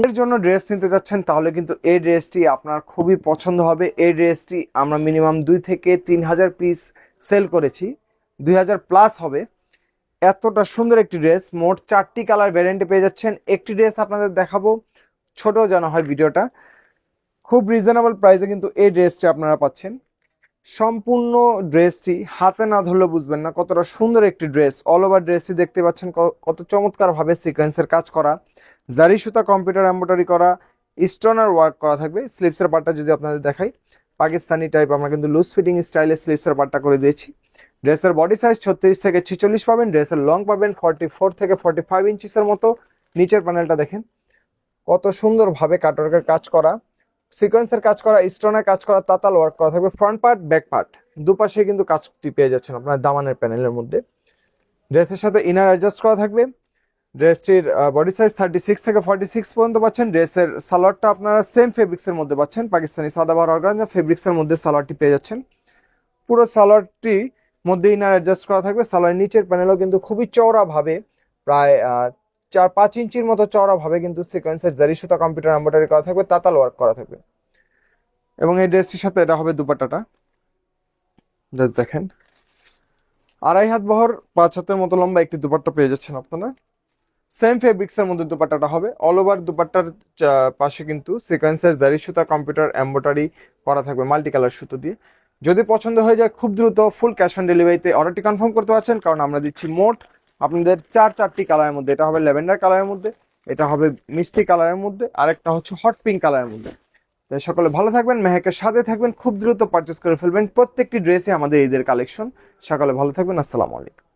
এর জন্য ড্রেস নিতে যাচ্ছেন তাহলে কিন্তু এই ড্রেসটি আপনার খুবই পছন্দ হবে। এই ড্রেসটি আমরা মিনিমাম 2 থেকে 3 হাজার পিস সেল করেছি, 2000+ হবে। এতটা সুন্দর একটি ড্রেস, মোট 4টি কালার ভ্যারিয়েন্টে পেয়ে যাচ্ছেন। একটি ড্রেস আপনাদের দেখাবো, ছোট যেন হয় ভিডিওটা। খুব রিজনেবল প্রাইসে কিন্তু এই ড্রেসটি আপনারা পাচ্ছেন। সম্পূর্ণ ড্রেসটি হাতে না ধরলে বুঝবেন না কতটা সুন্দর একটি ড্রেস। অল ওভার ড্রেসটি দেখতে পাচ্ছেন কত চমৎকার ভাবে সিকোয়েন্সের কাজ করা, জারি সুতা কম্পিউটার এমব্রয়ডারি করা, স্টোনার ওয়ার্ক করা থাকবে। স্লিপসের পার্টটা যদি আপনাদের দেখাই, পাকিস্তানি টাইপ আমরা কিন্তু লুজ ফিটিং স্টাইলে স্লিপসের পার্টটা করে দিয়েছি। ড্রেসের বডি সাইজ 36 থেকে 46 পাবেন। ড্রেসের লং পাবেন 44 থেকে 45 ইঞ্চিসের মতো। নিচের প্যানেলটা দেখেন কত সুন্দরভাবে কাটওয়ার্কের কাজ করা, সিকোয়েন্সের কাজ করা, স্টোনের কাজ করা, তাতাল ওয়ার্ক করা থাকবে। ফ্রন্ট পার্ট, ব্যাক পার্ট দুপাশে কিন্তু কাজটি পেয়ে যাচ্ছেন আপনার দামানের প্যানেলের মধ্যে। ড্রেসের সাথে ইনার অ্যাডজাস্ট করা থাকবে। ড্রেসটির বডি সাইজ 36 থেকে 46 পর্যন্ত পাচ্ছেন। ড্রেসের সালোয়ারটা আপনারা সেম ফেব্রিক্সের মধ্যে পাচ্ছেন, পাকিস্তানি সাদাবাহার অর্গানজা ফেব্রিক্সের মধ্যে সালোয়ারটি পেয়ে যাচ্ছেন। পুরো সালোয়ারটি মধ্যে ইনার অ্যাডজাস্ট করা থাকবে। সালোয়ার নিচের প্যানেলও কিন্তু খুবই চওড়াভাবে, প্রায় 4-5 ইঞ্চির মতো চওড়াভাবে কিন্তু সিকোয়েন্সের জারি সুতা কম্পিউটার এমব্রয়ডারি করা থাকবে, তাতাল ওয়ার্ক করা থাকবে। এবং এই ড্রেসটির সাথে এটা হবে দুপাট্টাটা, জাস্ট দেখেন 2.5 হাত বহর 5 হাতের মতো লম্বা একটি দুপাট্টা পেয়ে যাচ্ছেন আপনারা। সেম ফেব্রিক্সের মধ্যে দুপাট্টাটা হবে। অল ওভার দুপাট্টার পাশে কিন্তু সিকোয়েন্সের জারি সুতা কম্পিউটার এমব্রয়ডারি করা থাকবে মাল্টি কালার সুতো দিয়ে। যদি পছন্দ হয়ে যায় খুব দ্রুত ফুল ক্যাশ অন ডেলিভারিতে অর্ডারটি কনফার্ম করতে পারছেন, কারণ আমরা দিচ্ছি মোট আপনাদের 4টি কালারের মধ্যে। এটা হবে ল্যাভেন্ডার কালারের মধ্যে, এটা হবে মিষ্টি কালারের মধ্যে, আরেকটা হচ্ছে হট পিঙ্ক কালারের মধ্যে। তাই সকলে ভালো থাকবেন, মেহেকের সাথে থাকবেন, খুব দ্রুত পারচেস করে ফেলবেন। প্রত্যেকটি ড্রেসই আমাদের ঈদের কালেকশন। সকলে ভালো থাকবেন, আসসালামু আলাইকুম।